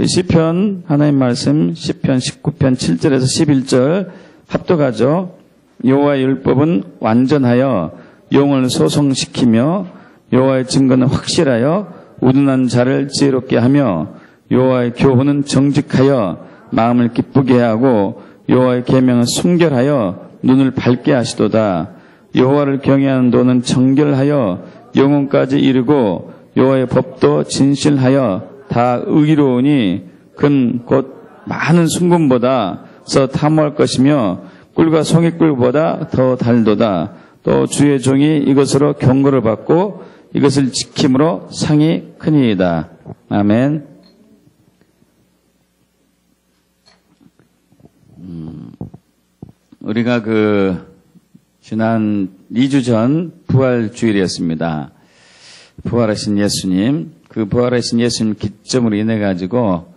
시편 하나님 말씀 시편 19편 7절에서 11절 합독하죠. 여호와의 율법은 완전하여 영을 소성시키며 여호와의 증거는 확실하여 우둔한 자를 지혜롭게 하며 여호와의 교훈은 정직하여 마음을 기쁘게 하고 여호와의 계명은 순결하여 눈을 밝게 하시도다. 여호와를 경외하는 도는 정결하여 영혼까지 이르고 여호와의 법도 진실하여 다 의로우니 근 곧 많은 순금보다서 탐할 것이며 꿀과 송이꿀보다 더 달도다. 또 주의 종이 이것으로 경고를 받고 이것을 지킴으로 상이 크니이다. 아멘. 우리가 지난 2주 전 부활주일이었습니다. 부활하신 예수님, 그 부활하신 예수님 기점으로 인해 가지고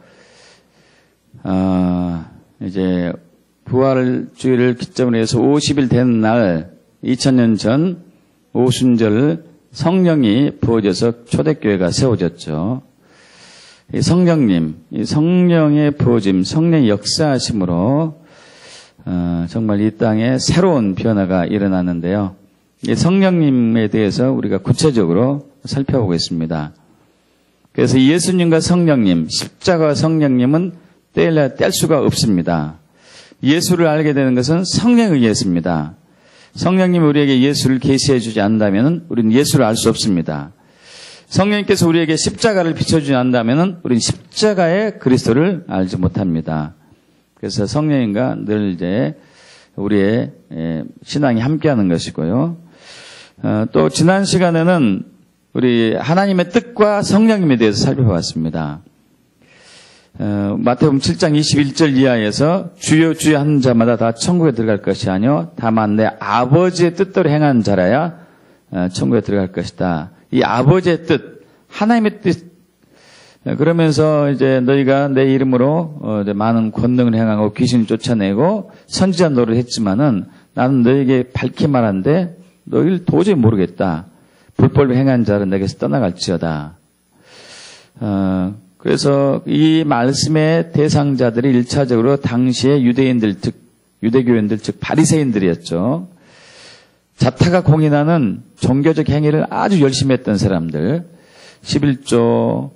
이제 부활주일을 기점으로 해서 50일 된 날 2000년 전 오순절 성령이 부어져서 초대교회가 세워졌죠. 이 성령님, 이 성령의 부어짐, 성령의 역사하심으로 정말 이 땅에 새로운 변화가 일어났는데요. 이 성령님에 대해서 우리가 구체적으로 살펴보겠습니다. 그래서 예수님과 성령님, 십자가와 성령님은 뗄 수가 없습니다. 예수를 알게 되는 것은 성령에 의해서입니다. 성령님이 우리에게 예수를 계시해 주지 않는다면 우리는 예수를 알 수 없습니다. 성령님께서 우리에게 십자가를 비춰주지 않는다면 우리는 십자가의 그리스도를 알지 못합니다. 그래서 성령님과 늘 이제 우리의 신앙이 함께하는 것이고요. 또 지난 시간에는 우리 하나님의 뜻과 성령님에 대해서 살펴봤습니다. 마태복음 7장 21절 이하에서 주여 주여 하는 자마다 다 천국에 들어갈 것이 아니요 다만 내 아버지의 뜻대로 행하는 자라야 천국에 들어갈 것이다. 이 아버지의 뜻, 하나님의 뜻. 그러면서 이제 너희가 내 이름으로 많은 권능을 행하고 귀신을 쫓아내고 선지자 노릇을 했지만은 나는 너희에게 밝히 말하는데 너희를 도저히 모르겠다. 불법을 행한 자는 내게서 떠나갈지어다. 그래서 이 말씀의 대상자들이 1차적으로 당시의 유대인들, 즉 유대교인들, 즉 바리새인들이었죠. 자타가 공인하는 종교적 행위를 아주 열심히 했던 사람들, 11조,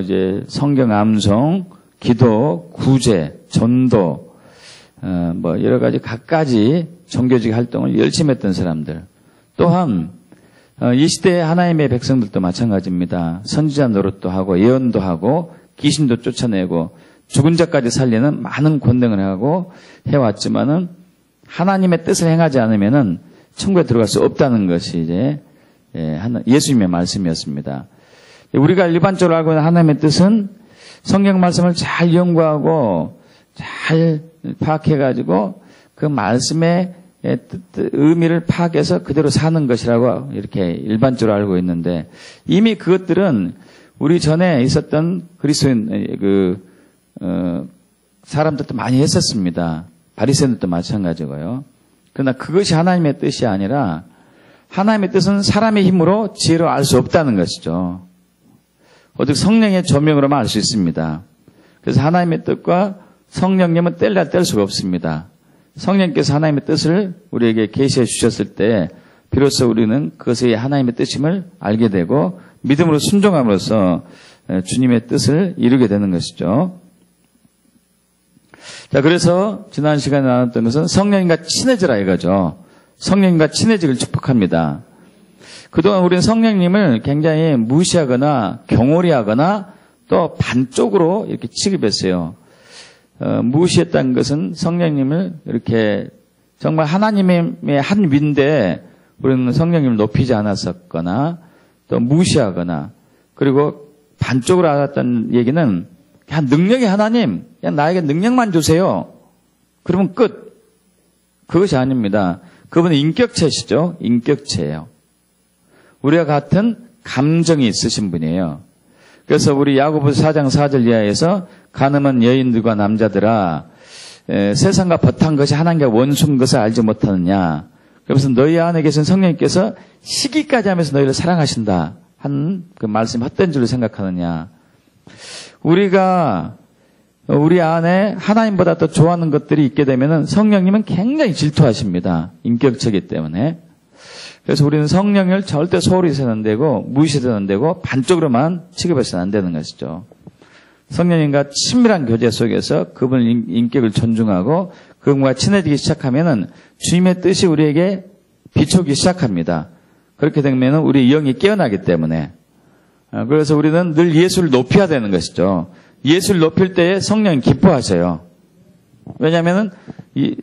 이제 성경 암송, 기도, 구제, 전도, 여러 가지 각가지 종교적 활동을 열심히 했던 사람들. 또한 이 시대의 하나님의 백성들도 마찬가지입니다. 선지자 노릇도 하고 예언도 하고 귀신도 쫓아내고 죽은 자까지 살리는 많은 권능을 하고 해왔지만은 하나님의 뜻을 행하지 않으면은 천국에 들어갈 수 없다는 것이 이제 예수님의 말씀이었습니다. 우리가 일반적으로 알고 있는 하나님의 뜻은 성경 말씀을 잘 연구하고 잘 파악해가지고 그 말씀의 의미를 파악해서 그대로 사는 것이라고 이렇게 일반적으로 알고 있는데 이미 그것들은 우리 전에 있었던 그리스도인 사람들도 많이 했었습니다. 바리새인들도 마찬가지고요. 그러나 그것이 하나님의 뜻이 아니라 하나님의 뜻은 사람의 힘으로 지혜로 알 수 없다는 것이죠. 오직 성령의 조명으로만 알 수 있습니다. 그래서 하나님의 뜻과 성령님은 뗄 수가 없습니다. 성령께서 하나님의 뜻을 우리에게 계시해 주셨을 때 비로소 우리는 그것이 하나님의 뜻임을 알게 되고 믿음으로 순종함으로써 주님의 뜻을 이루게 되는 것이죠. 자, 그래서 지난 시간에 나눴던 것은 성령님과 친해지라 이거죠. 성령님과 친해지기를 축복합니다. 그동안 우리는 성령님을 굉장히 무시하거나 경홀히 하거나 또 반쪽으로 이렇게 취급했어요. 무시했다는 것은 성령님을 이렇게 정말 하나님의 한 위인데 우리는 성령님을 높이지 않았었거나 또 무시하거나 그리고 반쪽으로 알았다는 얘기는 그냥 능력이 하나님, 그냥 나에게 능력만 주세요. 그러면 끝. 그것이 아닙니다. 그분은 인격체시죠. 인격체예요. 우리와 같은 감정이 있으신 분이에요. 그래서 우리 야고보서 4장 4절 이하에서 가늠한 여인들과 남자들아 세상과 버탄 것이 하나님과 원수인 것을 알지 못하느냐. 그래서 너희 안에 계신 성령님께서 시기까지 하면서 너희를 사랑하신다 한 그 말씀이 헛된 줄로 생각하느냐. 우리가 우리 안에 하나님보다 더 좋아하는 것들이 있게 되면은 성령님은 굉장히 질투하십니다. 인격체이기 때문에. 그래서 우리는 성령을 절대 소홀히 해서는 안 되고 무시해서는 안 되고 반쪽으로만 취급해서는 안 되는 것이죠. 성령님과 친밀한 교제 속에서 그분의 인격을 존중하고 그분과 친해지기 시작하면은 주님의 뜻이 우리에게 비추기 시작합니다. 그렇게 되면 우리 영이 깨어나기 때문에. 그래서 우리는 늘 예수를 높여야 되는 것이죠. 예수를 높일 때에 성령이 기뻐하셔요. 왜냐하면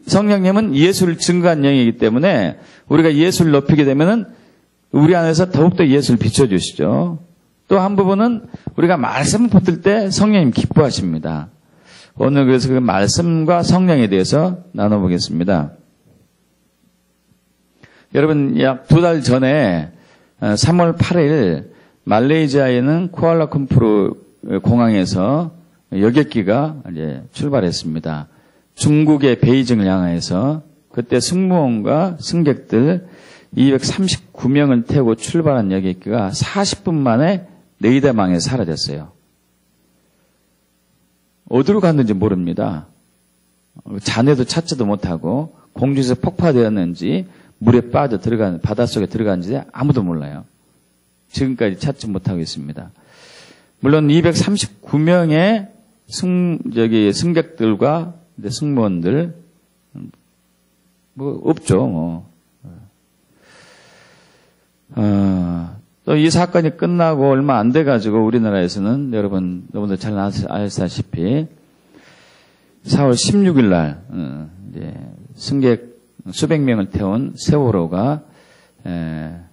성령님은 예수를 증거한 영이기 때문에 우리가 예수를 높이게 되면은 우리 안에서 더욱더 예수를 비춰주시죠. 또 한 부분은 우리가 말씀을 붙들 때 성령님 기뻐하십니다. 오늘 그래서 그 말씀과 성령에 대해서 나눠보겠습니다. 여러분 약 2달 전에 3월 8일 말레이시아에는 쿠알라룸푸르 공항에서 여객기가 이제 출발했습니다. 중국의 베이징을 향해서 그때 승무원과 승객들 239명을 태우고 출발한 여객기가 40분 만에 네이더망에 사라졌어요. 어디로 갔는지 모릅니다. 잔해도 찾지도 못하고 공중에서 폭파되었는지 물에 빠져 들어간 바닷속에 들어간지 아무도 몰라요. 지금까지 찾지 못하고 있습니다. 물론 239명의 승객들과 승무원들 뭐 없죠. 또 이 사건이 끝나고 얼마 안 돼가지고 우리나라에서는 여러분 너무들 잘 아시다시피 4월 16일 날 승객 수백 명을 태운 세월호가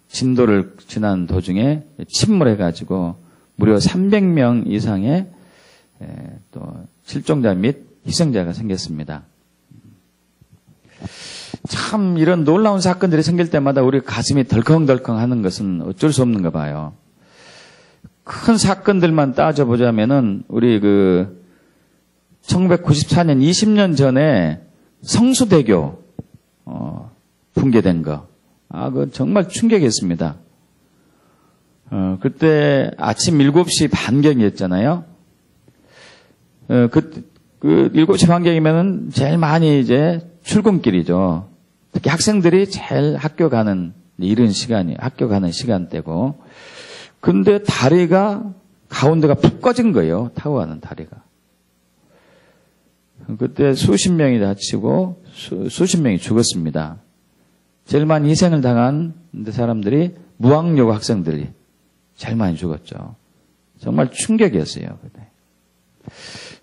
진도를 지난 도중에 침몰해가지고 무려 300명 이상의 또 실종자 및 희생자가 생겼습니다. 참 이런 놀라운 사건들이 생길 때마다 우리 가슴이 덜컹덜컹 하는 것은 어쩔 수 없는가 봐요. 큰 사건들만 따져보자면은 우리 1994년 20년 전에 성수대교 붕괴된 거. 그거 정말 충격이었습니다. 그때 아침 7시 반경이었잖아요. 그 7시 반경이면은 제일 많이 이제 출근길이죠. 특히 학생들이 제일 학교 가는 이른 시간이 학교 가는 시간대고. 근데 다리가 가운데가 푹 꺼진 거예요. 타고 가는 다리가. 그때 수십 명이 다치고 수십 명이 죽었습니다. 제일 많이 희생을 당한 사람들이 무학여고 학생들이 제일 많이 죽었죠. 정말 충격이었어요. 그때.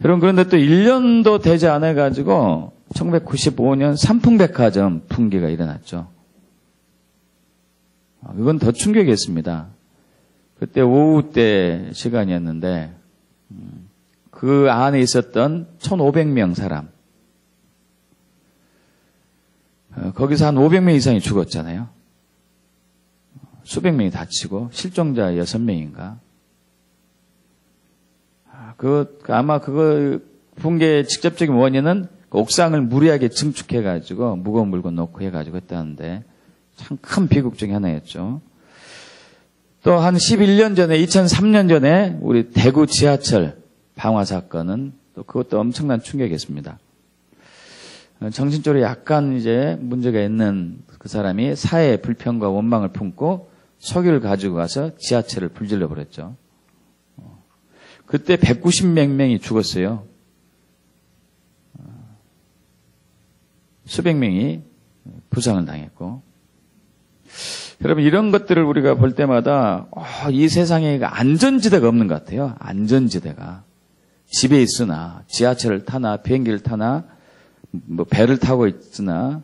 여러분 그런데 또 1년도 되지 않아 가지고 1995년 삼풍백화점 붕괴가 일어났죠. 이건 더 충격이었습니다. 그때 오후 때 시간이었는데 그 안에 있었던 1,500명 사람 거기서 한 500명 이상이 죽었잖아요. 수백 명이 다치고 실종자 6명인가. 아마 그거 붕괴의 직접적인 원인은 옥상을 무리하게 증축해가지고 무거운 물건 놓고 해가지고 했다는데 참 큰 비극 중에 하나였죠. 또 한 11년 전에 2003년 전에 우리 대구 지하철 방화 사건은 또 그것도 엄청난 충격이었습니다. 정신적으로 약간 이제 문제가 있는 그 사람이 사회의 불평과 원망을 품고 석유를 가지고 가서 지하철을 불질러 버렸죠. 그때 190몇 명이 죽었어요. 수백 명이 부상을 당했고. 여러분 이런 것들을 우리가 볼 때마다 이 세상에 안전지대가 없는 것 같아요. 안전지대가. 집에 있으나 지하철을 타나 비행기를 타나 뭐 배를 타고 있으나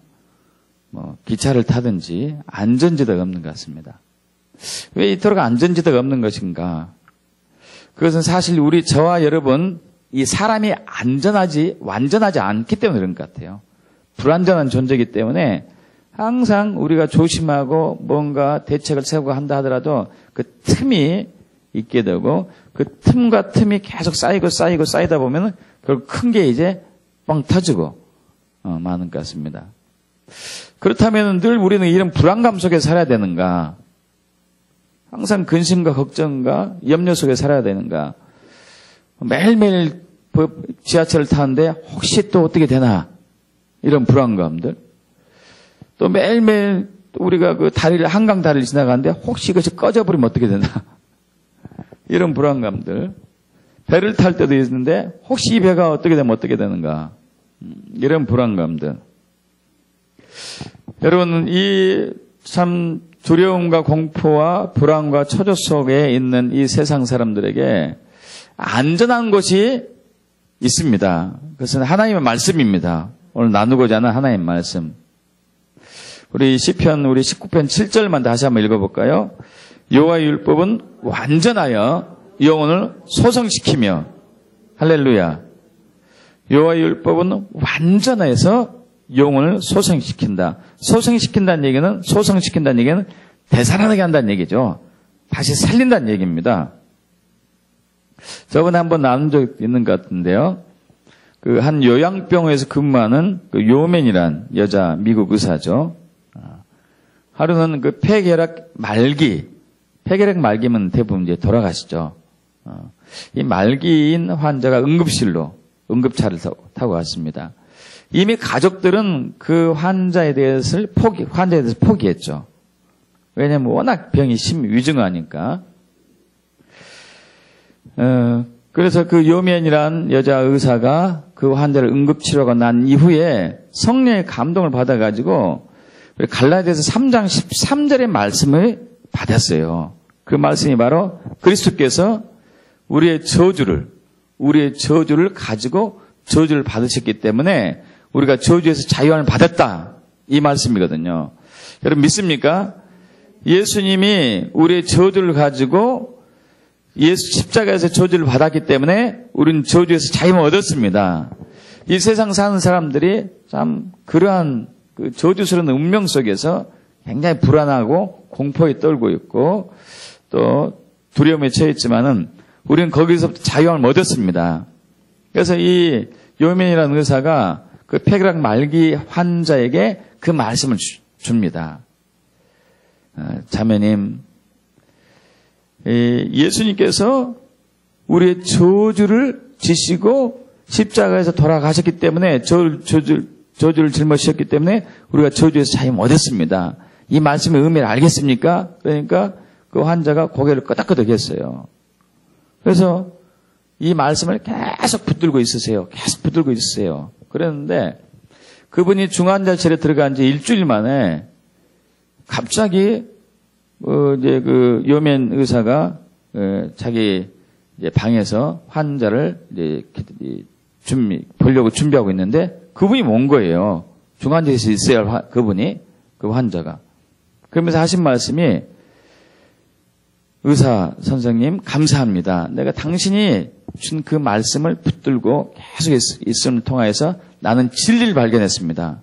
뭐 기차를 타든지 안전지대가 없는 것 같습니다. 왜 이토록 안전지대가 없는 것인가? 그것은 사실 저와 여러분 이 사람이 완전하지 않기 때문에 그런 것 같아요. 불완전한 존재이기 때문에 항상 우리가 조심하고 뭔가 대책을 세우고 한다 하더라도 그 틈이 있게 되고 그 틈과 틈이 계속 쌓이다 보면은 결국 큰 게 이제 뻥 터지고 많은 것 같습니다. 그렇다면 늘 우리는 이런 불안감 속에 살아야 되는가? 항상 근심과 걱정과 염려 속에 살아야 되는가? 매일매일 지하철을 타는데 혹시 또 어떻게 되나 이런 불안감들. 또 매일매일 우리가 그 다리를 한강 다리를 지나가는데 혹시 이것이 꺼져버리면 어떻게 되나 이런 불안감들. 배를 탈 때도 있는데 혹시 이 배가 어떻게 되면 어떻게 되는가 이런 불안감들. 여러분 이 참 두려움과 공포와 불안과 초조 속에 있는 이 세상 사람들에게 안전한 곳이 있습니다. 그것은 하나님의 말씀입니다. 오늘 나누고자 하는 하나님의 말씀. 우리 시편 우리 19편 7절만 다시 한번 읽어볼까요? 여호와의 율법은 완전하여 영혼을 소성시키며 할렐루야. 여호와의 율법은 완전해서 영혼을 소성시킨다. 소성시킨다는 얘기는 되살아나게 한다는 얘기죠. 다시 살린다는 얘기입니다. 저번에 한번 나눈 적 있는 것 같은데요. 그 한 요양병원에서 근무하는 그 요맨이란 여자 미국 의사죠. 하루는 그 폐결핵 말기면 대부분 이제 돌아가시죠. 이 말기인 환자가 응급차를 타고 왔습니다. 이미 가족들은 그 환자에 대해서 포기했죠. 왜냐하면 워낙 병이 위중하니까. 그래서 그 요맨이란 여자 의사가 그 환자를 응급치료가 난 이후에 성령의 감동을 받아가지고 갈라디아서 3장 13절의 말씀을 받았어요. 그 말씀이 바로 그리스도께서 우리의 저주를 가지고 저주를 받으셨기 때문에 우리가 저주에서 자유함을 받았다. 이 말씀이거든요. 여러분 믿습니까? 예수님이 우리의 저주를 가지고 예수 십자가에서 저주를 받았기 때문에 우리는 저주에서 자유를 얻었습니다. 이 세상 사는 사람들이 참 그러한 그 저주스러운 운명 속에서 굉장히 불안하고 공포에 떨고 있고 또 두려움에 처해 있지만은 우리는 거기서부터 자유함을 얻었습니다. 그래서 이 요맨이라는 의사가 그 폐결핵 말기 환자에게 그 말씀을 줍니다. 자매님, 예수님께서 우리의 저주를 지시고 십자가에서 돌아가셨기 때문에 저주를 짊어지셨기 때문에 우리가 저주에서 자유를 얻었습니다. 이 말씀의 의미를 알겠습니까? 그러니까 그 환자가 고개를 끄덕끄덕했어요. 그래서 이 말씀을 계속 붙들고 있으세요. 그랬는데 그분이 중환자실에 들어간 지 일주일 만에 갑자기 이제 그 요맨 의사가 자기 이제 방에서 환자를 이제 보려고 준비하고 있는데 그분이 온 거예요. 중환자실에 있어야 할 그분이 그 환자가. 그러면서 하신 말씀이 의사 선생님 감사합니다. 내가 당신이 준 그 말씀을 붙들고 계속 있음을 통하여서 나는 진리를 발견했습니다.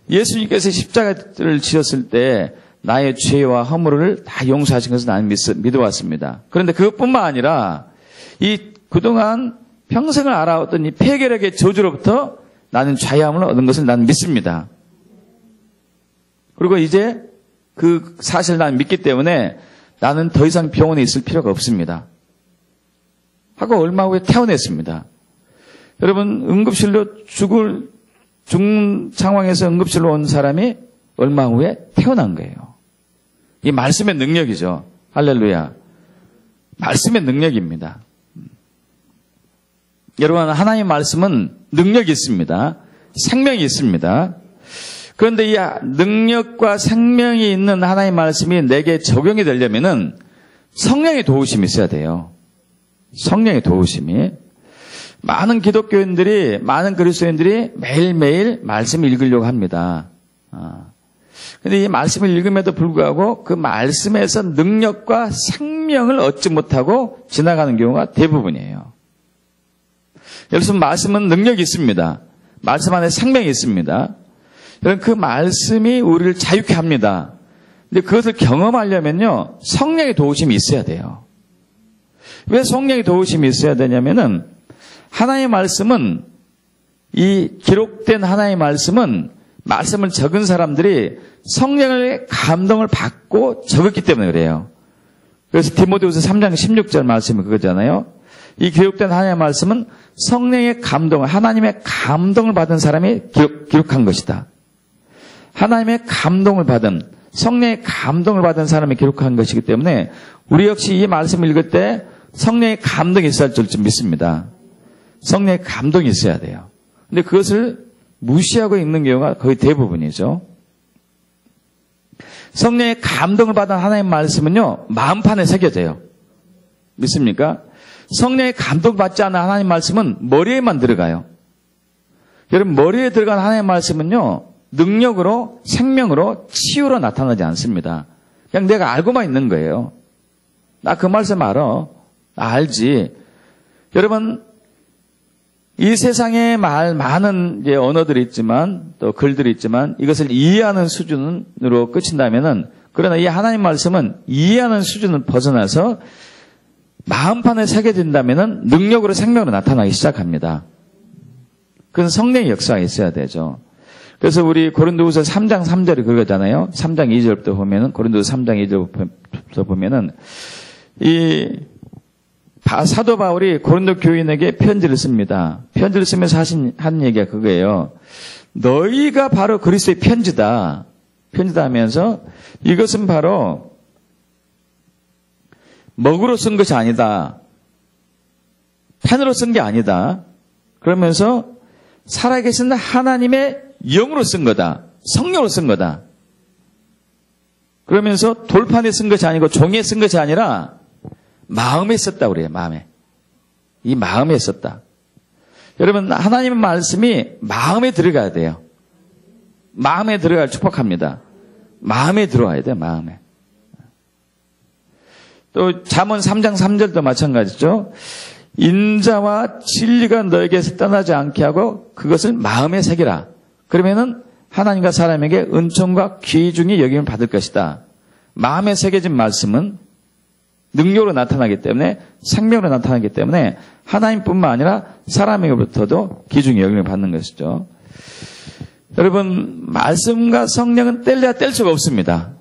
예수님께서 십자가를 지었을 때 나의 죄와 허물을 다 용서하신 것을 나는 믿어왔습니다. 그런데 그것뿐만 아니라 이 그동안 평생을 알아왔던 이 폐결핵의 저주로부터 나는 자유함을 얻은 것을 나는 믿습니다. 그리고 이제 그 사실을 나는 믿기 때문에 나는 더 이상 병원에 있을 필요가 없습니다. 하고 얼마 후에 퇴원했습니다. 여러분 응급실로 죽은 상황에서 응급실로 온 사람이 얼마 후에 퇴원한 거예요. 이 말씀의 능력이죠. 할렐루야. 말씀의 능력입니다. 여러분 하나님의 말씀은 능력이 있습니다. 생명이 있습니다. 그런데 이 능력과 생명이 있는 하나님의 말씀이 내게 적용이 되려면은 성령의 도우심이 있어야 돼요. 성령의 도우심이. 많은 기독교인들이, 많은 그리스도인들이 매일매일 말씀을 읽으려고 합니다. 근데 이 말씀을 읽음에도 불구하고 그 말씀에서 능력과 생명을 얻지 못하고 지나가는 경우가 대부분이에요. 여러분 말씀은 능력이 있습니다. 말씀 안에 생명이 있습니다. 여러분 그 말씀이 우리를 자유케 합니다. 근데 그것을 경험하려면요 성령의 도우심이 있어야 돼요. 왜 성령의 도우심이 있어야 되냐면은 하나님의 말씀은 이 기록된 하나님의 말씀을 적은 사람들이 성령의 감동을 받고 적었기 때문에 그래요. 그래서 디모데후서 3장 16절 말씀이 그거잖아요. 이 기록된 하나님의 말씀은 성령의 감동을, 하나님의 감동을 받은 사람이 기록한 것이다. 하나님의 감동을 받은, 성령의 감동을 받은 사람이 기록한 것이기 때문에 우리 역시 이 말씀을 읽을 때 성령의 감동이 있어야 할 줄 믿습니다. 성령의 감동이 있어야 돼요. 근데 그것을 무시하고 읽는 경우가 거의 대부분이죠. 성령의 감동을 받은 하나님의 말씀은요, 마음판에 새겨져요. 믿습니까? 성령의 감동을 받지 않은 하나님의 말씀은 머리에만 들어가요. 여러분, 머리에 들어간 하나님의 말씀은요, 능력으로, 생명으로, 치유로 나타나지 않습니다. 그냥 내가 알고만 있는 거예요. 나 그 말씀 알아. 나 알지. 여러분, 이 세상에 많은 이제 언어들이 있지만, 또 글들이 있지만, 이것을 이해하는 수준으로 끝인다면은, 그러나 이 하나님 말씀은 이해하는 수준을 벗어나서 마음판에 새겨진다면은 능력으로 생명으로 나타나기 시작합니다. 그건 성령의 역사가 있어야 되죠. 그래서 우리 고린도후서 3장 3절이 그거잖아요. 3장 2절부터 보면은, 고린도후서 3장 2절부터 보면은, 사도 바울이 고린도 교인에게 편지를 씁니다. 편지를 쓰면서 하는 얘기가 그거예요. 너희가 바로 그리스도의 편지다. 편지다 하면서 이것은 바로 먹으로 쓴 것이 아니다. 펜으로 쓴 게 아니다. 그러면서 살아계신 하나님의 영으로 쓴 거다. 성령으로 쓴 거다. 그러면서 돌판에 쓴 것이 아니고 종이에 쓴 것이 아니라 마음에 썼다 그래요. 마음에. 이 마음에 썼다. 여러분, 하나님의 말씀이 마음에 들어가야 돼요. 마음에 들어갈 축복합니다. 마음에 들어와야 돼요. 마음에. 또 잠언 3장 3절도 마찬가지죠. 인자와 진리가 너에게서 떠나지 않게 하고 그것을 마음에 새기라. 그러면은 하나님과 사람에게 은총과 귀중히 여김을 받을 것이다. 마음에 새겨진 말씀은 능력으로 나타나기 때문에, 생명으로 나타나기 때문에 하나님뿐만 아니라 사람에게부터도 귀중히 여김을 받는 것이죠. 여러분, 말씀과 성령은 뗄래야 뗄 수가 없습니다.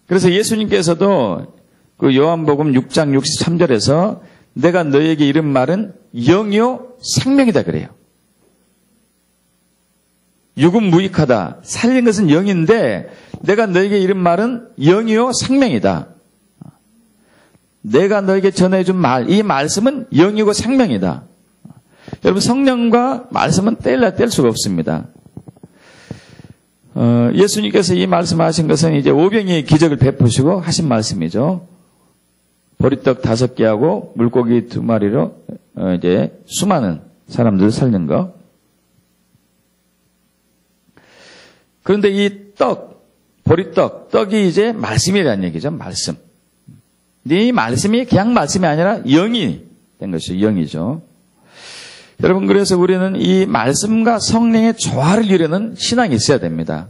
그래서 예수님께서도 그 요한복음 6장 63절에서 내가 너에게 이른 말은 영이요 생명이다 그래요. 육은 무익하다. 살린 것은 영인데 내가 너에게 이른 말은 영이요 생명이다. 내가 너에게 전해준 말, 이 말씀은 영이고 생명이다. 여러분, 성령과 말씀은 뗄래야 뗄 수가 없습니다. 예수님께서 이 말씀하신 것은 이제 오병이의 기적을 베푸시고 하신 말씀이죠. 보리떡 5개하고 물고기 2마리로 이제 수많은 사람들을 살린 거. 그런데 이 떡이 이제 말씀이라는 얘기죠. 말씀. 근데 이 말씀이 그냥 말씀이 아니라 영이 된 것이죠. 영이죠. 여러분, 그래서 우리는 이 말씀과 성령의 조화를 이루는 신앙이 있어야 됩니다.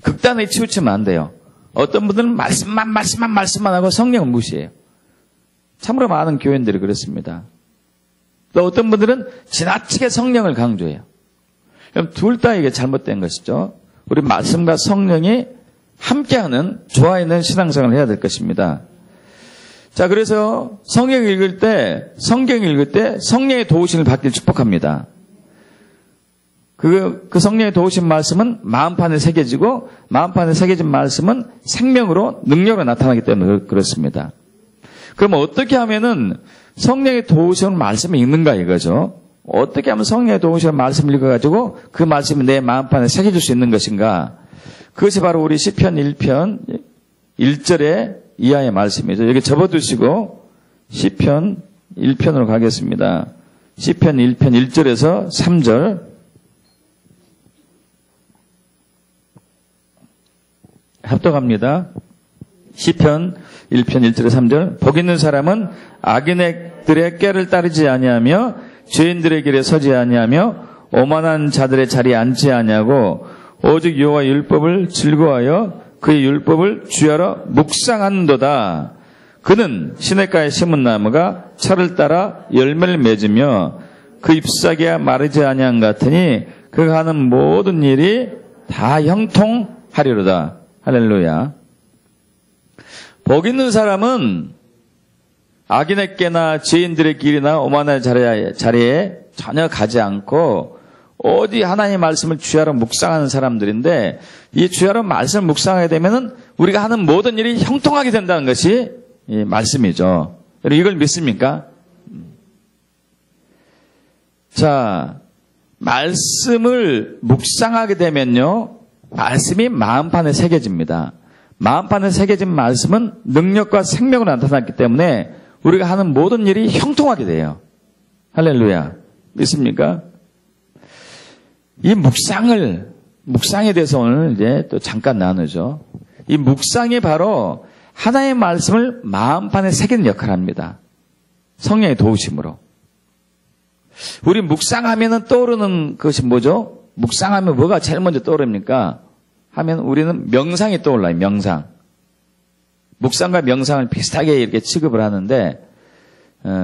극단에 치우치면 안 돼요. 어떤 분들은 말씀만 하고 성령을 무시해요. 참으로 많은 교인들이 그렇습니다. 또 어떤 분들은 지나치게 성령을 강조해요. 그럼 둘 다 이게 잘못된 것이죠. 우리 말씀과 성령이 함께하는 조화 있는 신앙생활을 해야 될 것입니다. 자, 그래서 성경을 읽을 때 성령의 도우심을 받길 축복합니다. 그 성령의 도우심 말씀은 마음판에 새겨지고 마음판에 새겨진 말씀은 생명으로 능력으로 나타나기 때문에 그렇습니다. 그럼 어떻게 하면은 성령의 도우심을 말씀을 읽는가 이거죠. 어떻게 하면 성령의 도우심을 말씀을 읽어가지고 그 말씀이 내 마음판에 새겨질 수 있는 것인가. 그것이 바로 우리 시편 1편 1절의 이하의 말씀이죠. 여기 접어두시고 시편 1편으로 가겠습니다. 시편 1편 1절에서 3절. 합독합니다. 시편 1편 1절에서 3절. 복 있는 사람은 악인들의 꾀를 따르지 아니하며 죄인들의 길에 서지 아니하며 오만한 자들의 자리에 앉지 아니하고 오직 여호와의 율법을 즐거워하여 그의 율법을 주야로 묵상한도다. 그는 시냇가에 심은 나무가 철을 따라 열매를 맺으며 그 잎사귀가 마르지 아니한 같으니 그가 하는 모든 일이 다 형통하리로다. 할렐루야. 복 있는 사람은 악인에게나 죄인들의 길이나 오만의 자리에 전혀 가지 않고 어디 하나님의 말씀을 주야로 묵상하는 사람들인데, 이 주야로 말씀을 묵상하게 되면은 우리가 하는 모든 일이 형통하게 된다는 것이 이 말씀이죠. 여러분 이걸 믿습니까? 자, 말씀을 묵상하게 되면요, 말씀이 마음판에 새겨집니다. 마음판에 새겨진 말씀은 능력과 생명으로 나타났기 때문에 우리가 하는 모든 일이 형통하게 돼요. 할렐루야. 믿습니까? 이 묵상에 대해서 오늘 이제 또 잠깐 나누죠. 이 묵상이 바로 하나님의 말씀을 마음판에 새기는 역할을 합니다. 성령의 도우심으로. 우리 묵상하면은 떠오르는 것이 뭐죠? 묵상하면 뭐가 제일 먼저 떠오릅니까? 하면 우리는 명상이 떠올라요. 명상. 묵상과 명상을 비슷하게 이렇게 취급을 하는데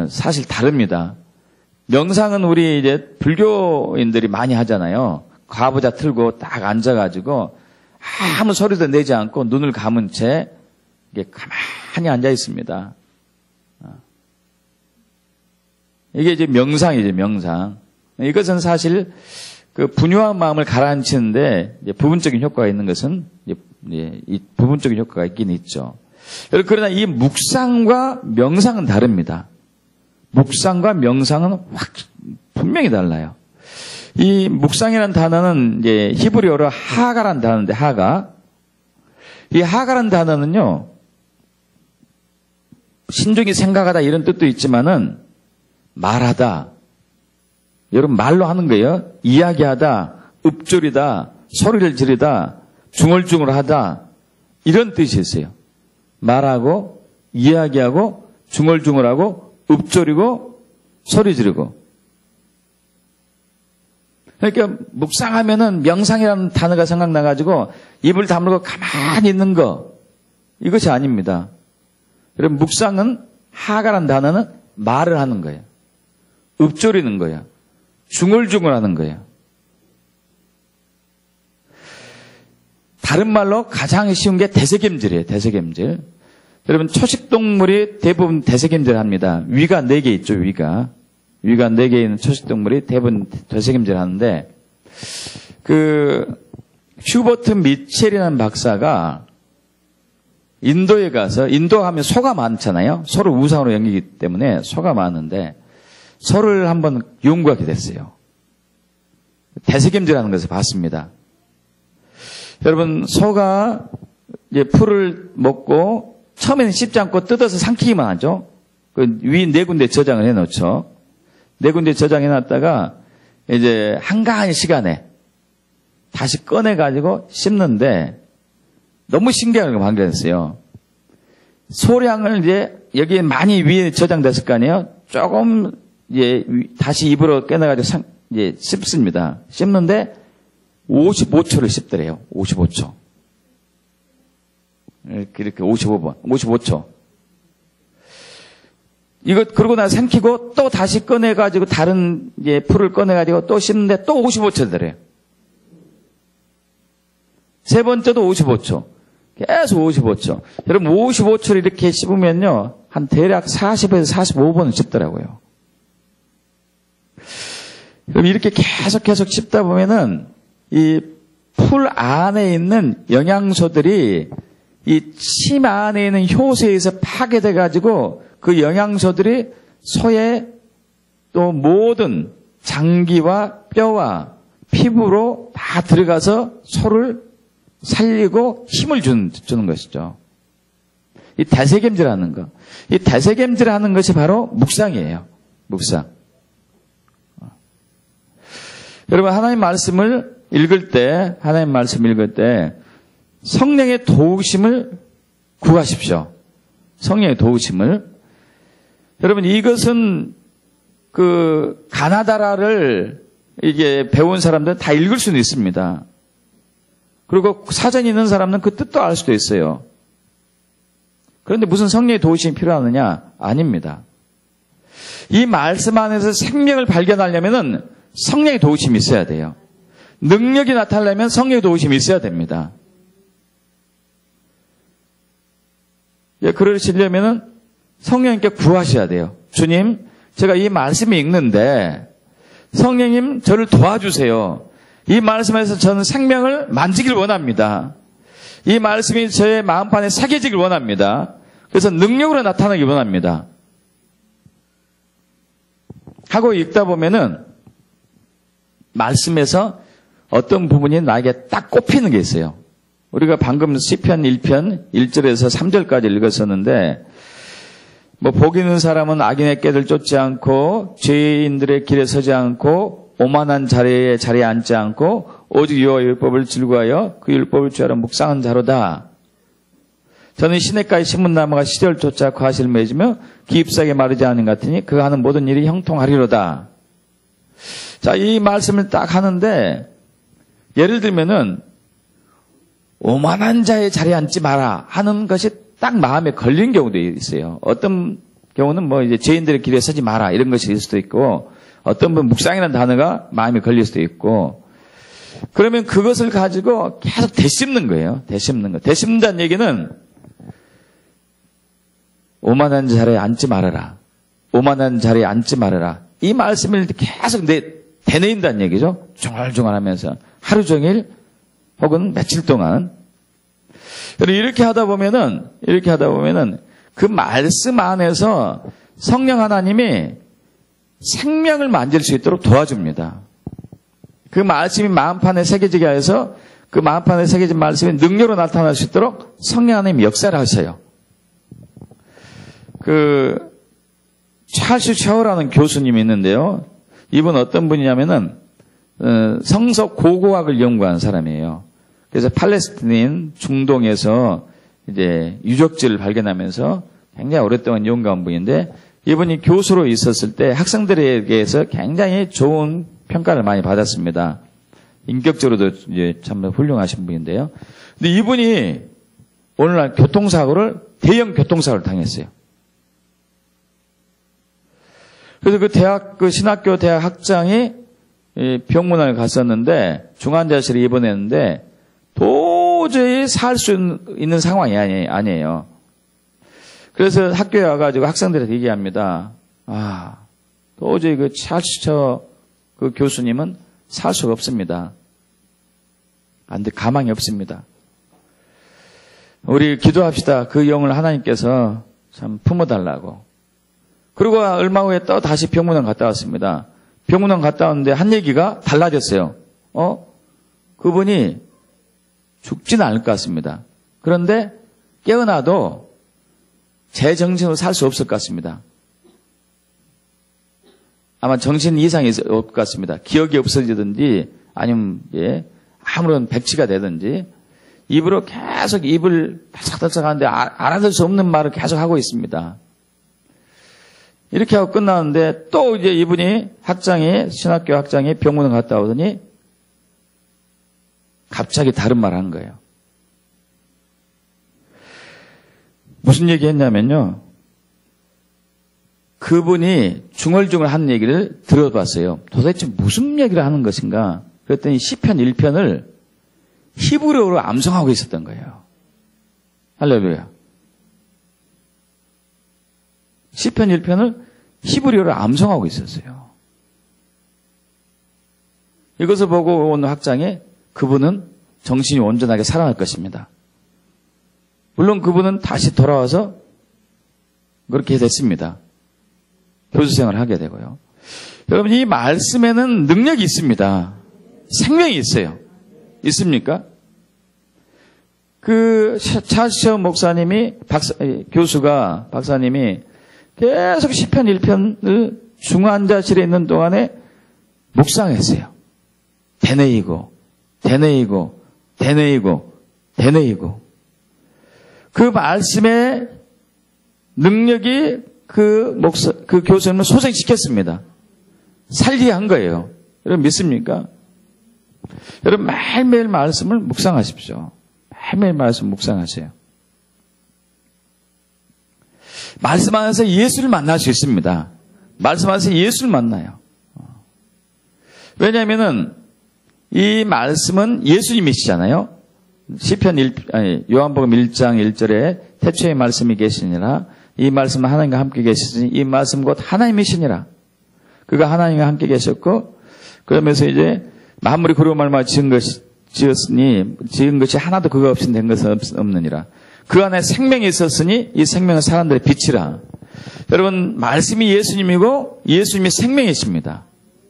사실 다릅니다. 명상은 우리 이제 불교인들이 많이 하잖아요. 과부자 틀고 딱 앉아가지고 아무 소리도 내지 않고 눈을 감은 채 이게 가만히 앉아 있습니다. 이게 이제 명상이죠, 명상. 이것은 사실 그 분유한 마음을 가라앉히는데 이제 부분적인 효과가 있는 것은 이 부분적인 효과가 있긴 있죠. 그러나 이 묵상과 명상은 다릅니다. 묵상과 명상은 분명히 달라요. 이 묵상이라는 단어는 이제 히브리어로 하가라는 단어인데, 하가. 이 하가라는 단어는요, 신중히 생각하다 이런 뜻도 있지만은 말하다. 여러분 말로 하는 거예요. 이야기하다, 읊조리다, 소리를 지르다, 중얼중얼하다 이런 뜻이 있어요. 말하고, 이야기하고, 중얼중얼하고, 읊조리고, 소리 지르고. 그러니까 묵상하면은 명상이라는 단어가 생각나가지고 입을 다물고 가만히 있는 거, 이것이 아닙니다. 여러분 묵상은, 하가라는 단어는 말을 하는 거예요. 읊조리는 거예요. 중얼중얼하는 거예요. 다른 말로 가장 쉬운 게 되새김질이에요. 되새김질. 여러분 초식동물이 대부분 되새김질을 합니다. 위가 4개 있죠. 위가 4개 있는 초식동물이 대부분 되새김질을 하는데, 그 휴버트 미첼이라는 박사가 인도에 가서, 인도 하면 소가 많잖아요. 소를 우상으로 여기기 때문에 소가 많은데 소를 한번 연구하게 됐어요. 되새김질하는 것을 봤습니다. 여러분 소가 이제 풀을 먹고 처음에는 씹지 않고 뜯어서 삼키기만 하죠. 그 위 4군데 저장을 해놓죠. 4군데 저장해놨다가 이제 한가한 시간에 다시 꺼내가지고 씹는데 너무 신기한 걸 발견했어요. 소량을 이제 여기에 많이 위에 저장됐을 거 아니에요. 조금 이제 다시 입으로 꺼내가지고 이제 씹습니다. 씹는데 55초를 씹더래요. 55초. 이렇게 55초. 이거 그러고 나서 삼키고 또 다시 꺼내가지고 다른 이제 풀을 꺼내가지고 또 씹는데 또 55초더래요. 세 번째도 55초. 계속 55초. 여러분 55초를 이렇게 씹으면요, 한 대략 40에서 45번을 씹더라고요. 그럼 이렇게 계속 씹다 보면은 이 풀 안에 있는 영양소들이 이 침 안에 있는 효소에서 파괴돼 가지고 그 영양소들이 소의 또 모든 장기와 뼈와 피부로 다 들어가서 소를 살리고 힘을 주는 것이죠. 이 되새김질하는 거. 이 되새김질하는 것이 바로 묵상이에요. 묵상. 여러분 하나님 말씀을 읽을 때 성령의 도우심을 구하십시오. 성령의 도우심을. 여러분 이것은 그 가나다라를 이게 배운 사람들은 다 읽을 수는 있습니다. 그리고 사전이 있는 사람은 그 뜻도 알 수도 있어요. 그런데 무슨 성령의 도우심이 필요하느냐? 아닙니다. 이 말씀 안에서 생명을 발견하려면은 성령의 도우심이 있어야 돼요. 능력이 나타나려면 성령의 도우심이 있어야 됩니다. 예, 그러시려면은 성령님께 구하셔야 돼요. 주님, 제가 이 말씀이 읽는데 성령님 저를 도와주세요. 이 말씀에서 저는 생명을 만지길 원합니다. 이 말씀이 저의 마음판에 새겨지길 원합니다. 그래서 능력으로 나타나길 원합니다. 하고 읽다 보면은 말씀에서 어떤 부분이 나에게 딱 꼽히는 게 있어요. 우리가 방금 시편 1편 1절에서 3절까지 읽었었는데 뭐 복 있는 사람은 악인의 꾀를 쫓지 않고 죄인들의 길에 서지 않고 오만한 자리에 앉지 않고 오직 여호와의 율법을 즐거워하여 그 율법을 주하러 묵상한 자로다. 저는 시냇가에 심은 나무가 시절 쫓아 과실을 맺으며 기잎사귀에 마르지 않은 것 같으니 그가 하는 모든 일이 형통하리로다. 자, 이 말씀을 딱 하는데 예를 들면은 오만한 자의 자리에 앉지 마라 하는 것이 딱 마음에 걸린 경우도 있어요. 어떤 경우는 뭐 이제 죄인들의 길에 서지 마라 이런 것이 있을 수도 있고 어떤 분 묵상이라는 단어가 마음에 걸릴 수도 있고 그러면 그것을 가지고 계속 되씹는 거예요. 되씹는 거. 되씹는다는 얘기는 오만한 자리에 앉지 말아라. 오만한 자리에 앉지 말아라. 이 말씀을 계속 되뇌인다는 얘기죠. 중얼중얼하면서 하루 종일 혹은 며칠 동안. 이렇게 하다 보면은 그 말씀 안에서 성령 하나님이 생명을 만질 수 있도록 도와줍니다. 그 말씀이 마음판에 새겨지게 해서 그 마음판에 새겨진 말씀이 능력으로 나타날 수 있도록 성령 하나님이 역사를 하셔요. 찰스 샤워라는 교수님이 있는데요. 이분 어떤 분이냐면은 성서 고고학을 연구한 사람이에요. 그래서 팔레스타인 중동에서 이제 유적지를 발견하면서 굉장히 오랫동안 연구한 분인데 이분이 교수로 있었을 때 학생들에게서 굉장히 좋은 평가를 많이 받았습니다. 인격적으로도 이제 참 훌륭하신 분인데요. 근데 이분이 오늘날 대형 교통사고를 당했어요. 그래서 그 신학교 대학 학장이 병문안을 갔었는데 중환자실에 입원했는데 도저히 살 수 있는 상황이 아니에요. 그래서 학교에 와가지고 학생들한테 얘기합니다. 도저히 그 찰스 그 교수님은 살 수가 없습니다. 안돼 가망이 없습니다. 우리 기도합시다. 그 영을 하나님께서 참 품어달라고. 그리고 얼마 후에 또 다시 병문안 갔다 왔습니다. 병문안 갔다 왔는데 한 얘기가 달라졌어요. 그분이 죽지는 않을 것 같습니다. 그런데 깨어나도 제 정신으로 살 수 없을 것 같습니다. 아마 정신 이상이 없을 것 같습니다. 기억이 없어지든지 아니면 아무런 백치가 되든지 입으로 계속 입을 바삭바삭 하는데 알아들 수 없는 말을 계속 하고 있습니다. 이렇게 하고 끝나는데 또 이제 이분이 신학교 학장이 병원에 갔다 오더니 갑자기 다른 말을 한 거예요. 무슨 얘기 했냐면요. 그분이 중얼중얼 하는 얘기를 들어봤어요. 도대체 무슨 얘기를 하는 것인가? 그랬더니 시편 1편을 히브리어로 암송하고 있었던 거예요. 할렐루야. 시편 1편을 히브리어로 암송하고 있었어요. 이것을 보고 온 학장이 그분은 정신이 온전하게 살아날 것입니다. 물론 그분은 다시 돌아와서 그렇게 됐습니다. 교수 생활을 하게 되고요. 여러분 이 말씀에는 능력이 있습니다. 생명이 있어요. 있습니까? 그 찰스 목사님이 박사님이 계속 시편 1편을 중환자실에 있는 동안에 묵상했어요. 되뇌이고 그 말씀의 능력이 그 교수님을 소생시켰습니다. 살리게 한 거예요. 여러분 믿습니까? 여러분 매일매일 말씀을 묵상하십시오. 매일매일 말씀 묵상하세요. 말씀 안에서 예수를 만날 수 있습니다. 말씀 안에서 예수를 만나요. 왜냐하면은 이 말씀은 예수님이시잖아요. 요한복음 1장 1절에 태초에 말씀이 계시니라 이 말씀은 하나님과 함께 계시니 이 말씀 곧 하나님이시니라. 그가 하나님과 함께 계셨고 그러면서 이제 만물이 그로 말미암아 지은 것이 하나도 그가 없이 된 것은 없느니라. 그 안에 생명이 있었으니 이 생명은 사람들의 빛이라. 여러분 말씀이 예수님이고 예수님이 생명이십니다.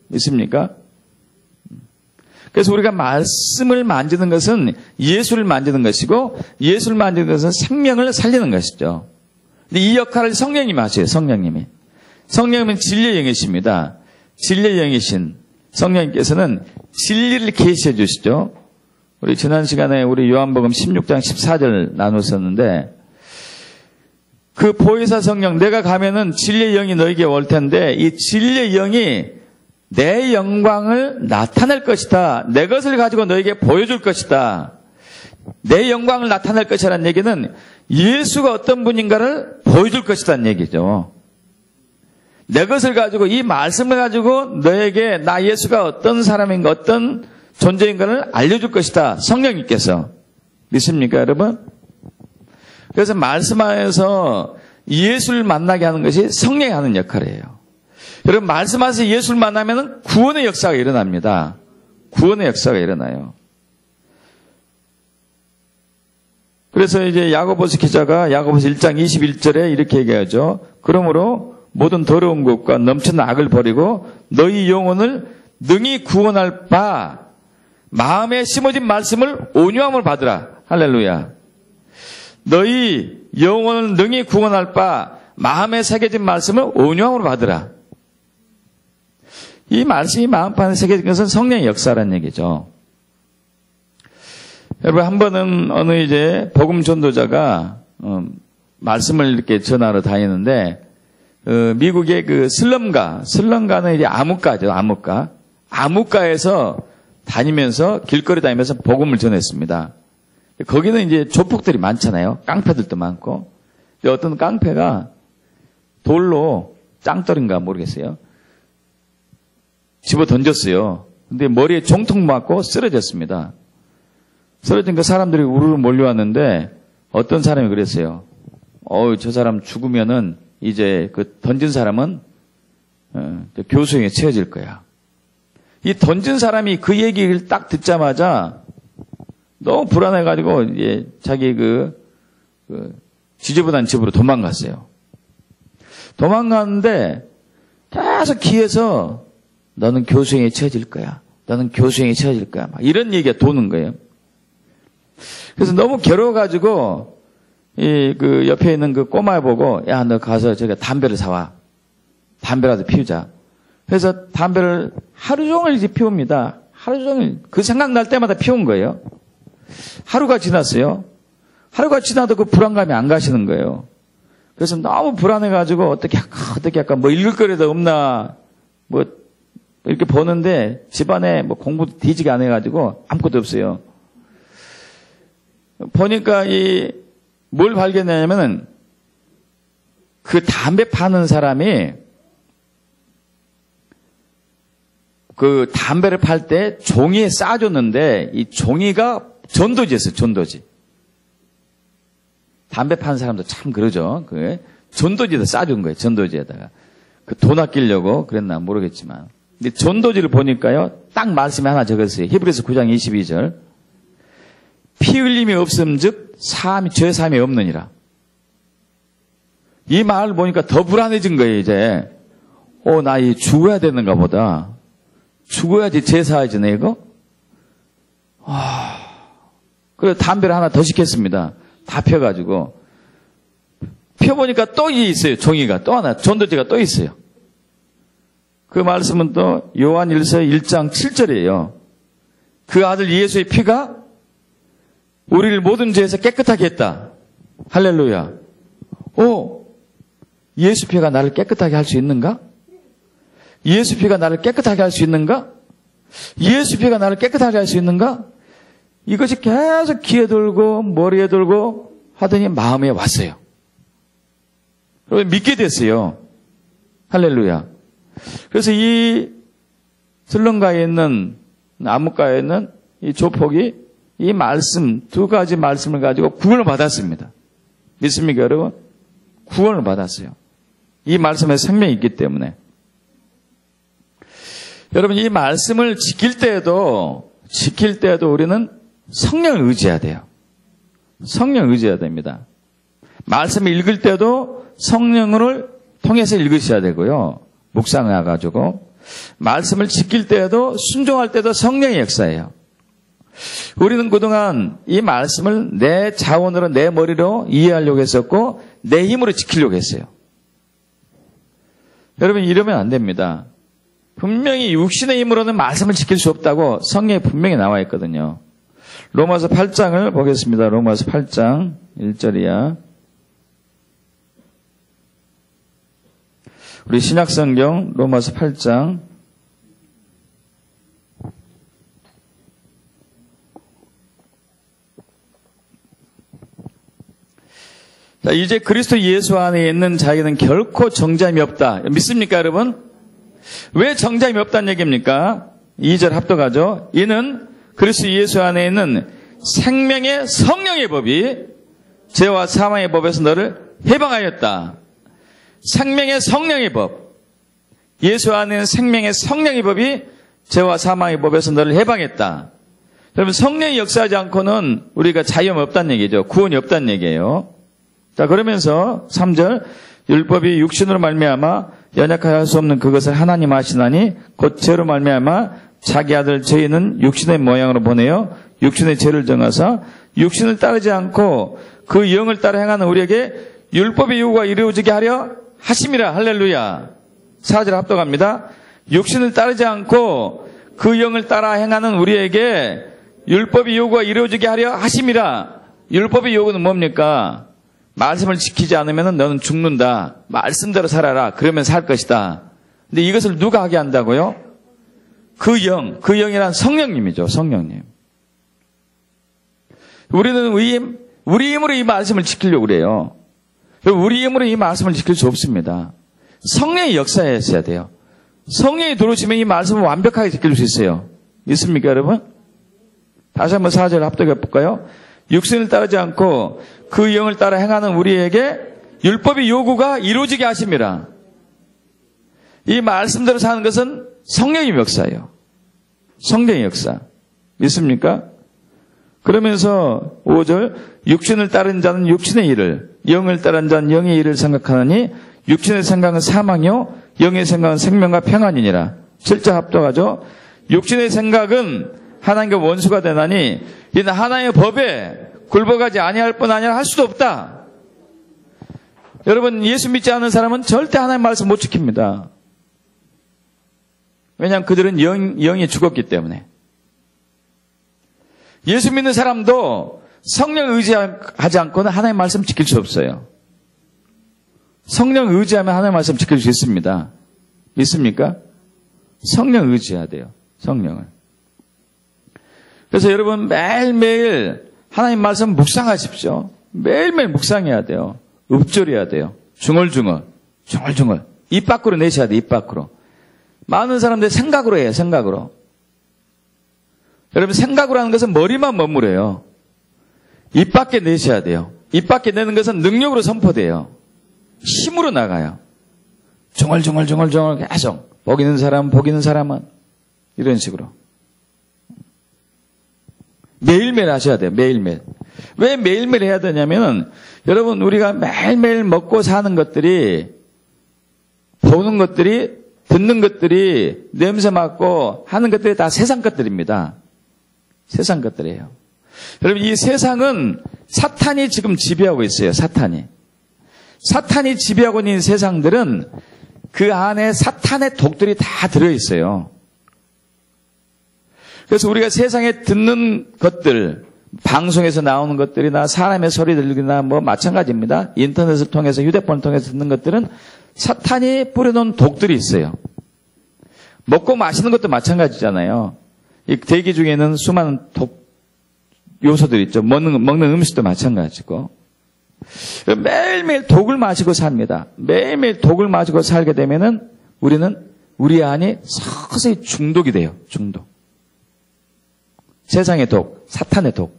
믿습니까? 그래서 우리가 말씀을 만지는 것은 예수를 만지는 것이고 예수를 만지는 것은 생명을 살리는 것이죠. 근데 이 역할을 성령님이 하세요. 성령님은 진리의 영이십니다. 진리의 영이신 성령님께서는 진리를 계시해 주시죠. 우리 지난 시간에 우리 요한복음 16장 14절 나눴었는데 그 보혜사 성령 내가 가면은 진리의 영이 너에게 올 텐데 이 진리의 영이 내 영광을 나타낼 것이다. 내 것을 가지고 너에게 보여줄 것이다. 내 영광을 나타낼 것이라는 얘기는 예수가 어떤 분인가를 보여줄 것이라는 얘기죠. 내 것을 가지고 이 말씀을 가지고 너에게 나 예수가 어떤 사람인가 어떤 존재인가를 알려줄 것이다. 성령님께서. 믿습니까 여러분? 그래서 말씀 안에서 예수를 만나게 하는 것이 성령이 하는 역할이에요. 여러분 말씀하셔서 예수를 만나면 구원의 역사가 일어납니다. 구원의 역사가 일어나요. 그래서 이제 야고보서 기자가 야고보서 1장 21절에 이렇게 얘기하죠. 그러므로 모든 더러운 것과 넘치는 악을 버리고 너희 영혼을 능히 구원할 바 마음에 심어진 말씀을 온유함을 받으라. 할렐루야. 너희 영혼을 능히 구원할 바 마음에 새겨진 말씀을 온유함으로 받으라. 이 말씀이 마음판에 새겨진 것은 성령의 역사라는 얘기죠. 여러분 한 번은 어느 이제 복음 전도자가 말씀을 이렇게 전하러 다니는데 미국의 그 슬럼가는 이제 암흑가죠. 암흑가에서 다니면서 길거리 다니면서 복음을 전했습니다. 거기는 이제 조폭들이 많잖아요. 깡패들도 많고. 근데 어떤 깡패가 돌로 짱돌인가 모르겠어요. 집어 던졌어요. 근데 머리에 종통 맞고 쓰러졌습니다. 쓰러지니까 사람들이 우르르 몰려왔는데 어떤 사람이 그랬어요. 저 사람 죽으면은 이제 그 던진 사람은 교수형에 채워질 거야. 이 던진 사람이 그 얘기를 딱 듣자마자 너무 불안해가지고 이제 자기 지저분한 집으로 도망갔어요. 도망갔는데 계속 귀에서 너는 교수형에 채워질 거야. 너는 교수형에 채워질 거야. 막 이런 얘기가 도는 거예요. 그래서 너무 괴로워가지고 그 옆에 있는 그 꼬마 보고 야, 너 가서 저기 담배를 사와. 담배라도 피우자. 그래서 담배를 하루 종일 이제 피웁니다. 하루 종일 그 생각날 때마다 피운 거예요. 하루가 지났어요. 하루가 지나도 그 불안감이 안 가시는 거예요. 그래서 너무 불안해가지고 어떻게 할까 뭐 읽을 거리도 없나 뭐 이렇게 보는데 집안에 뭐 공부도 뒤지게 안 해가지고 아무것도 없어요. 보니까 뭘 발견했냐면은 그 담배 파는 사람이 그 담배를 팔 때 종이에 싸줬는데 이 종이가 전도지였어요. 전도지. 담배 파는 사람도 참 그러죠. 그 전도지에다 싸준 거예요. 전도지에다가. 그 돈 아끼려고 그랬나 모르겠지만. 근데 전도지를 보니까요. 딱 말씀이 하나 적었어요. 히브리서 9장 22절. 피 흘림이 없음즉 죄 사함이 없느니라. 이 말을 보니까 더 불안해진 거예요. 이제. 나 죽어야 되는가 보다. 죽어야지 죄 사야지 이거. 그래서 담배를 하나 더 시켰습니다. 다 펴가지고. 펴보니까 또 있어요. 종이가. 또 하나. 전도지가 또 있어요. 그 말씀은 또 요한 1장 7절이에요. 그 아들 예수의 피가 우리를 모든 죄에서 깨끗하게 했다. 할렐루야. 예수 피가 나를 깨끗하게 할 수 있는가? 예수 피가 나를 깨끗하게 할 수 있는가? 예수 피가 나를 깨끗하게 할 수 있는가? 이것이 계속 귀에 돌고 머리에 돌고 하더니 마음에 왔어요. 믿게 됐어요. 할렐루야. 그래서 이 슬럼가에 있는 암흑가에 있는 이 조폭이 이 말씀 두 가지 말씀을 가지고 구원을 받았습니다. 믿습니까 여러분? 구원을 받았어요. 이 말씀에 생명이 있기 때문에. 여러분, 이 말씀을 지킬 때에도 우리는 성령을 의지해야 돼요. 성령을 의지해야 됩니다. 말씀을 읽을 때도 성령을 통해서 읽으셔야 되고요. 묵상해가지고. 말씀을 지킬 때에도 순종할 때도 성령의 역사예요. 우리는 그동안 이 말씀을 내 자원으로 내 머리로 이해하려고 했었고 내 힘으로 지키려고 했어요. 여러분 이러면 안 됩니다. 분명히 육신의 힘으로는 말씀을 지킬 수 없다고 성경에 분명히 나와 있거든요. 로마서 8장을 보겠습니다. 로마서 8장 1절이야. 우리 신약성경 로마서 8장 자, 이제 그리스도 예수 안에 있는 자에게는 결코 정죄함이 없다. 믿습니까, 여러분? 왜 정죄함이 없다는 얘기입니까? 2절 합독하죠. 이는 그리스도 예수 안에 있는 생명의 성령의 법이 죄와 사망의 법에서 너를 해방하였다. 생명의 성령의 법. 예수 안에 있는 생명의 성령의 법이 죄와 사망의 법에서 너를 해방했다. 여러분, 성령이 역사하지 않고는 우리가 자유함이 없다는 얘기죠. 구원이 없다는 얘기예요. 자, 그러면서 3절 율법이 육신으로 말미암아 연약하게 할 수 없는 그것을 하나님 아시나니 곧 죄로 말미암아 자기 아들 죄인은 육신의 모양으로 보내어 육신의 죄를 정하사 육신을 따르지 않고 그 영을 따라 행하는 우리에게 율법의 요구가 이루어지게 하려 하심이라. 할렐루야. 4절 합독합니다. 육신을 따르지 않고 그 영을 따라 행하는 우리에게 율법의 요구가 이루어지게 하려 하심이라. 율법의 요구는 뭡니까? 말씀을 지키지 않으면 너는 죽는다. 말씀대로 살아라. 그러면 살 것이다. 근데 이것을 누가 하게 한다고요? 그 영이란 성령님이죠. 성령님. 우리는 우리 힘으로 이 말씀을 지키려고 그래요. 우리 힘으로 이 말씀을 지킬 수 없습니다. 성령의 역사였어야 돼요. 성령이 들어오시면 이 말씀을 완벽하게 지킬 수 있어요. 있습니까, 여러분? 다시 한번 4절 합독해 볼까요? 육신을 따르지 않고 그 영을 따라 행하는 우리에게 율법의 요구가 이루어지게 하심이라. 이 말씀대로 사는 것은 성령의 역사예요. 성령의 역사. 믿습니까? 그러면서 5절 육신을 따른 자는 육신의 일을, 영을 따른 자는 영의 일을 생각하느니 육신의 생각은 사망이요 영의 생각은 생명과 평안이니라. 7절 합독하죠. 육신의 생각은 하나님과 원수가 되나니 이는 하나님의 법에 굴복하지 아니할 뿐 아니라 할 수도 없다. 여러분, 예수 믿지 않는 사람은 절대 하나님의 말씀 못 지킵니다. 왜냐하면 그들은 영이 죽었기 때문에. 예수 믿는 사람도 성령 의지하지 않고는 하나님의 말씀 지킬 수 없어요. 성령 의지하면 하나님의 말씀 지킬 수 있습니다. 믿습니까? 성령 의지해야 돼요. 성령을. 그래서 여러분 매일매일 하나님 말씀 묵상하십시오. 매일매일 묵상해야 돼요. 읊조려야 돼요. 중얼중얼. 입 밖으로 내셔야 돼요. 입 밖으로. 많은 사람들이 생각으로 해요. 생각으로. 여러분 생각으로 하는 것은 머리만 머무려요. 입 밖에 내셔야 돼요. 입 밖에 내는 것은 능력으로 선포돼요. 힘으로 나가요. 중얼중얼 계속. 복 있는 사람은 이런 식으로. 매일매일 하셔야 돼요. 매일매일. 왜 매일매일 해야 되냐면은 여러분 우리가 매일매일 먹고 사는 것들이 보는 것들이 듣는 것들이 냄새 맡고 하는 것들이 다 세상 것들입니다. 세상 것들이에요. 여러분 이 세상은 사탄이 지금 지배하고 있어요. 사탄이 지배하고 있는 세상들은 그 안에 사탄의 독들이 다 들어있어요. 그래서 우리가 세상에 듣는 것들, 방송에서 나오는 것들이나 사람의 소리 들리기나 뭐 마찬가지입니다. 인터넷을 통해서 휴대폰을 통해서 듣는 것들은 사탄이 뿌려놓은 독들이 있어요. 먹고 마시는 것도 마찬가지잖아요. 이 대기 중에는 수많은 독 요소들이 있죠. 먹는 음식도 마찬가지고. 매일매일 독을 마시고 삽니다. 매일매일 독을 마시고 살게 되면은 우리 안이 서서히 중독이 돼요. 중독. 세상의 독, 사탄의 독.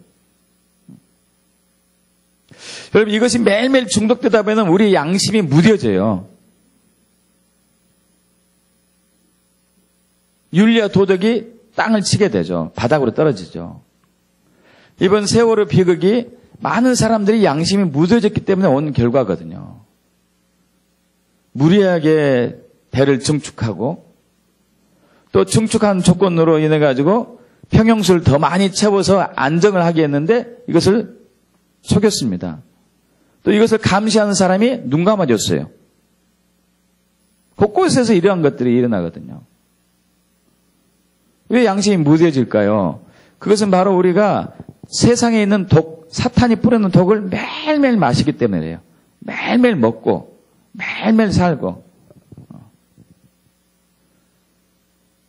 여러분, 이것이 매일매일 중독되다 보면 우리 양심이 무뎌져요. 윤리와 도덕이 땅을 치게 되죠. 바닥으로 떨어지죠. 이번 세월호 비극이 많은 사람들이 양심이 무뎌졌기 때문에 온 결과거든요. 무리하게 배를 증축하고 또 증축한 조건으로 인해 가지고 평형수를 더 많이 채워서 안정을 하게 했는데 이것을 속였습니다. 또 이것을 감시하는 사람이 눈 감아줬어요. 곳곳에서 이러한 것들이 일어나거든요. 왜 양심이 무뎌질까요? 그것은 바로 우리가 세상에 있는 독, 사탄이 뿌리는 독을 매일매일 마시기 때문이에요. 매일매일 먹고 매일매일 살고.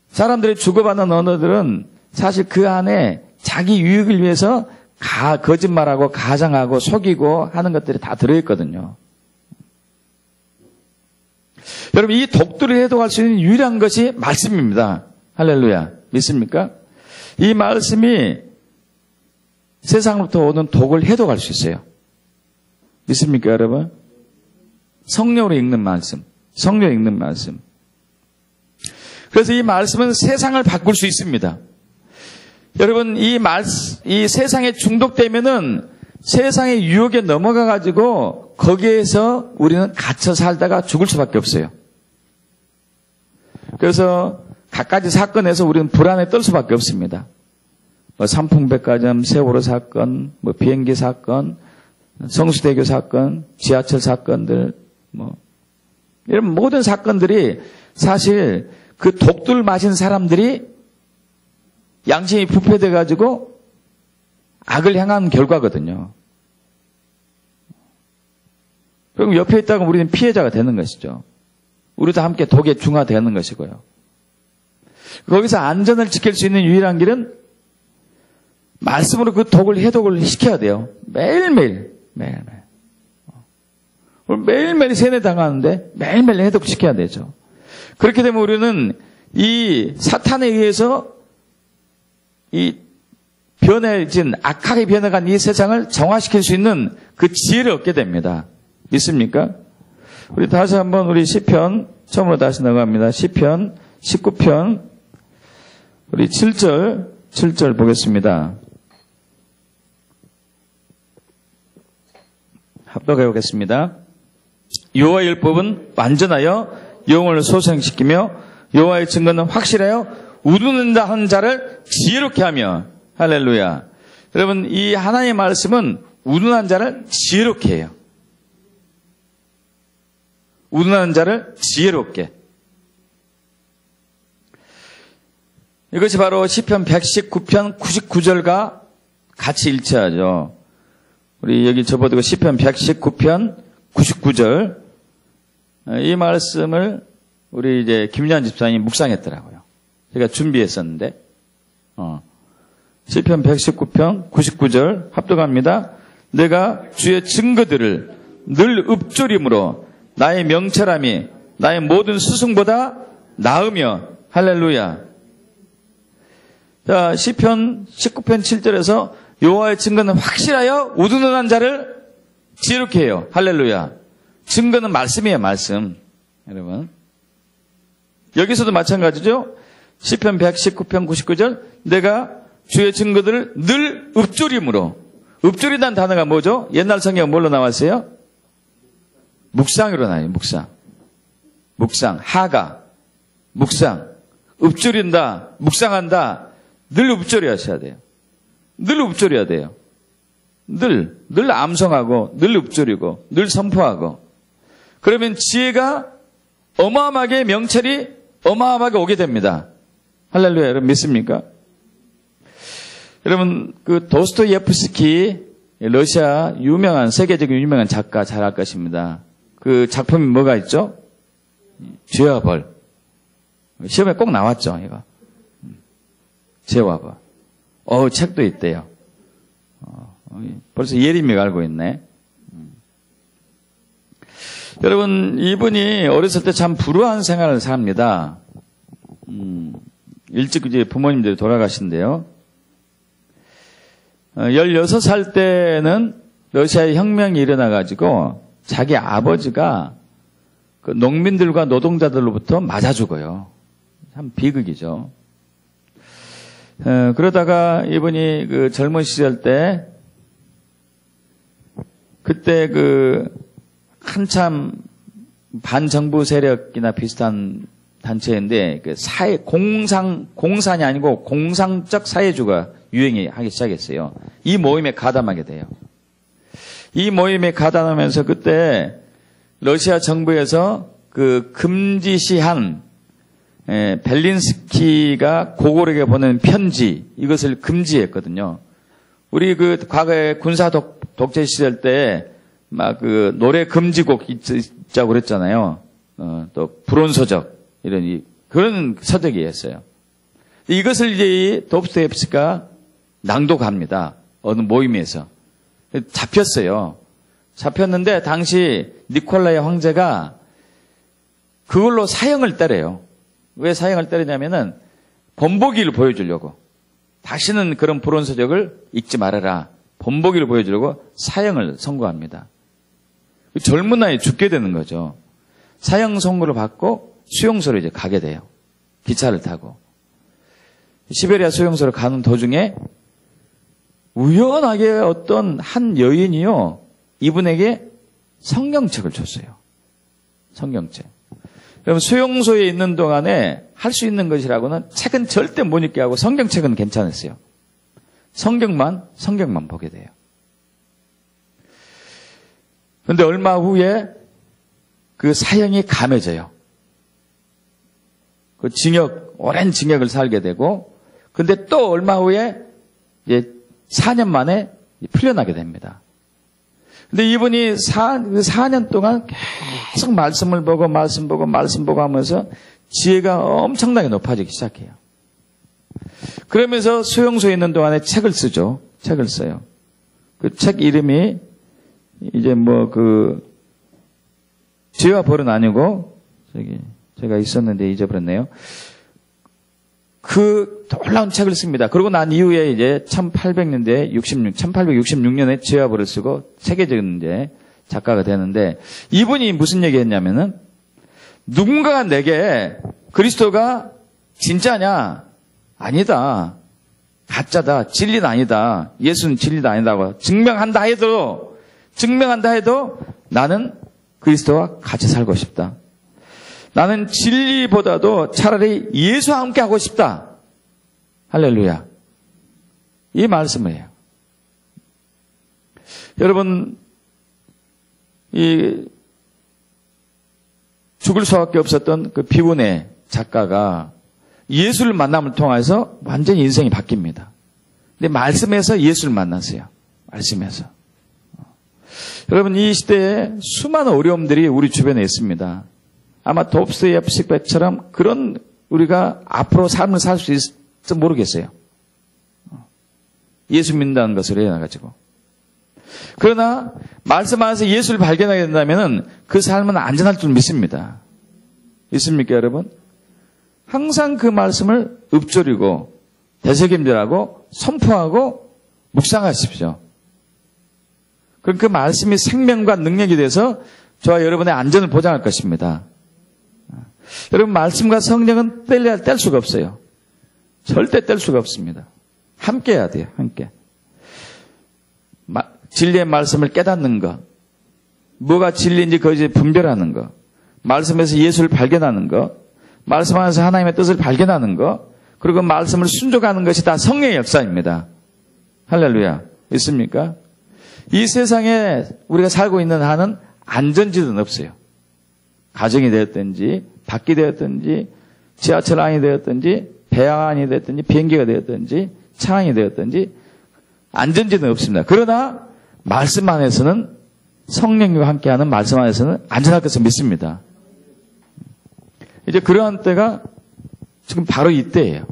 사람들이 주고받는 언어들은 사실 그 안에 자기 유익을 위해서 거짓말하고 가장하고 속이고 하는 것들이 다 들어있거든요. 여러분, 이 독들을 해독할 수 있는 유일한 것이 말씀입니다. 할렐루야. 믿습니까? 이 말씀이 세상으로부터 오는 독을 해독할 수 있어요. 믿습니까, 여러분? 성령으로 읽는 말씀. 성령으로 읽는 말씀. 그래서 이 말씀은 세상을 바꿀 수 있습니다. 여러분, 이 세상에 중독되면은 세상의 유혹에 넘어가가지고 거기에서 우리는 갇혀 살다가 죽을 수밖에 없어요. 그래서 갖가지 사건에서 우리는 불안에 떨 수밖에 없습니다. 삼풍백화점, 세월호 사건, 비행기 사건, 성수대교 사건, 지하철 사건들, 이런 모든 사건들이 사실 그 독들 마신 사람들이 양심이 부패돼가지고 악을 향한 결과거든요. 그럼 옆에 있다가 우리는 피해자가 되는 것이죠. 우리도 함께 독에 중화되는 것이고요. 거기서 안전을 지킬 수 있는 유일한 길은 말씀으로 그 독을 해독을 시켜야 돼요. 매일매일. 매일매일 세뇌당하는데 매일매일 해독시켜야 되죠. 그렇게 되면 우리는 이 사탄에 의해서 이 변해진, 악하게 변해간 이 세상을 정화시킬 수 있는 그 지혜를 얻게 됩니다. 믿습니까? 우리 다시 한번 우리 시편, 처음으로 다시 나갑니다. 시편 19편, 우리 7절 보겠습니다. 합독해 보겠습니다. 여호와의 율법은 완전하여 영혼을 소생시키며 여호와의 증거는 확실하여 우둔한다 하는 자를 지혜롭게 하며. 할렐루야. 여러분, 이 하나님의 말씀은 우둔한 자를 지혜롭게 해요. 우둔한 자를 지혜롭게. 이것이 바로 시편 119편 99절과 같이 일치하죠. 우리 여기 접어두고 시편 119편 99절. 이 말씀을 우리 이제 김유한 집사님이 묵상했더라고요. 제가 준비했었는데, 시편 119편 99절 합독합니다. 내가 주의 증거들을 늘 읊조림으로 나의 명철함이 나의 모든 스승보다 나으며. 할렐루야. 자, 시편 19편 7절에서 여호와의 증거는 확실하여 우둔한 자를 지혜롭게 해요. 할렐루야. 증거는 말씀이에요, 말씀. 여러분. 여기서도 마찬가지죠. 시편 119편 99절 내가 주의 증거들을 늘 읊조림으로. 읊조리다는 단어가 뭐죠? 옛날 성경 뭘로 나왔어요? 묵상으로 나와요. 묵상. 하가. 묵상. 읊조린다. 묵상한다. 늘 읊조려야 돼요. 늘 읊조려야 돼요. 늘 암송하고 늘 읊조리고 늘 선포하고. 그러면 지혜가 어마어마하게 명철이 어마어마하게 오게 됩니다. 할렐루야. 여러분 믿습니까? 여러분 그 도스토예프스키 러시아 세계적인 유명한 작가 잘 알 것입니다. 그 작품이 뭐가 있죠? 죄와 벌. 시험에 꼭 나왔죠, 이거. 죄와 벌. 책도 있대요. 벌써 예림이가 알고 있네. 여러분, 이분이 어렸을 때 참 불우한 생활을 삽니다. 일찍 이제 부모님들이 돌아가신대요. 16살 때는 러시아에 혁명이 일어나가지고 자기 아버지가 그 농민들과 노동자들로부터 맞아 죽어요. 참 비극이죠. 그러다가 이분이 그 젊은 시절 때 그때 그 한참 반정부 세력이나 비슷한 단체인데 그 공산이 아니고 공상적 사회주의가 유행하기 시작했어요. 이 모임에 가담하게 돼요. 이 모임에 가담하면서 그때 러시아 정부에서 그 금지시한 벨린스키가 고골에게 보낸 편지 이것을 금지했거든요. 우리 그 과거에 군사 독재 시절 때 막 그 노래 금지곡 있자고 그랬잖아요. 또 불온서적 이런 그런 서적이었어요. 이것을 이제 도스토옙스키가 낭독합니다. 어느 모임에서 잡혔어요. 잡혔는데 당시 니콜라이 황제가 그걸로 사형을 때려요. 왜 사형을 때리냐면은 본보기를 보여주려고. 다시는 그런 불온서적을 읽지 말아라. 본보기를 보여주려고 사형을 선고합니다. 젊은 나이에 죽게 되는 거죠. 사형 선고를 받고 수용소로 이제 가게 돼요. 기차를 타고. 시베리아 수용소로 가는 도중에 우연하게 어떤 한 여인이요. 이분에게 성경책을 줬어요. 성경책. 그럼 수용소에 있는 동안에 할 수 있는 것이라고는 책은 절대 못 읽게 하고 성경책은 괜찮았어요. 성경만 보게 돼요. 그런데 얼마 후에 그 사형이 감해져요. 그 오랜 징역을 살게 되고, 근데 또 얼마 후에 이제 4년 만에 풀려나게 됩니다. 근데 이분이 4년 동안 계속 말씀 보고 하면서 지혜가 엄청나게 높아지기 시작해요. 그러면서 수용소에 있는 동안에 책을 쓰죠. 책을 써요. 그 책 이름이 이제 죄와 벌은 아니고, 제가 있었는데 잊어버렸네요. 그 놀라운 책을 씁니다. 그러고 난 이후에 이제 1866년에 죄와 벌을 쓰고 세계적인 이제 작가가 되는데, 이분이 무슨 얘기 했냐면은, 누군가가 내게 그리스도가 진짜냐? 아니다. 가짜다. 진리는 아니다. 예수는 진리가 아니다고 증명한다 해도 나는 그리스도와 같이 살고 싶다. 나는 진리보다도 차라리 예수와 함께 하고 싶다. 할렐루야. 이 말씀을 해요. 여러분, 이 죽을 수밖에 없었던 그 비운의 작가가 예수를 만남을 통해서 완전히 인생이 바뀝니다. 근데 말씀에서 예수를 만났어요. 말씀에서. 여러분, 이 시대에 수많은 어려움들이 우리 주변에 있습니다. 아마 도스토옙스키처럼 그런 우리가 앞으로 삶을 살 수 있을지 모르겠어요. 예수 믿는다는 것을 해놔가지고. 그러나 말씀 안에서 예수를 발견하게 된다면 그 삶은 안전할 줄 믿습니다. 있습니까, 여러분? 항상 그 말씀을 읊조리고 되새김질하고 선포하고 묵상하십시오. 그럼 그 말씀이 생명과 능력이 돼서 저와 여러분의 안전을 보장할 것입니다. 여러분, 말씀과 성령은 뗄 수가 없어요. 절대 뗄 수가 없습니다. 함께 해야 돼요. 함께. 진리의 말씀을 깨닫는 것, 뭐가 진리인지 거짓을 분별하는 것, 말씀에서 예수를 발견하는 것, 말씀 안에서 하나님의 뜻을 발견하는 것, 그리고 말씀을 순종하는 것이 다 성령의 역사입니다. 할렐루야. 있습니까? 이 세상에 우리가 살고 있는 한은 안전지대는 없어요. 가정이 되었든지, 밖이 되었든지, 지하철 안이 되었든지, 배 안이 되었든지, 비행기가 되었든지, 차 안이 되었든지, 안전지대는 없습니다. 그러나 말씀 안에서는, 성령과 함께하는 말씀 안에서는 안전할 것을 믿습니다. 이제 그러한 때가 지금 바로 이때예요.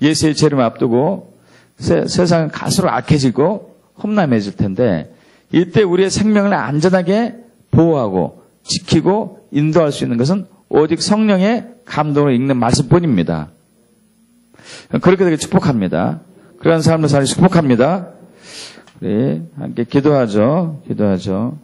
예수의 재림을 앞두고 세상은 갈수록 악해지고 험난해질 텐데, 이때 우리의 생명을 안전하게 보호하고 지키고 인도할 수 있는 것은 오직 성령의 감동으로 읽는 말씀뿐입니다. 그렇게 되게 축복합니다. 그러한 삶을 살기 축복합니다. 우리 함께 기도하죠. 기도하죠.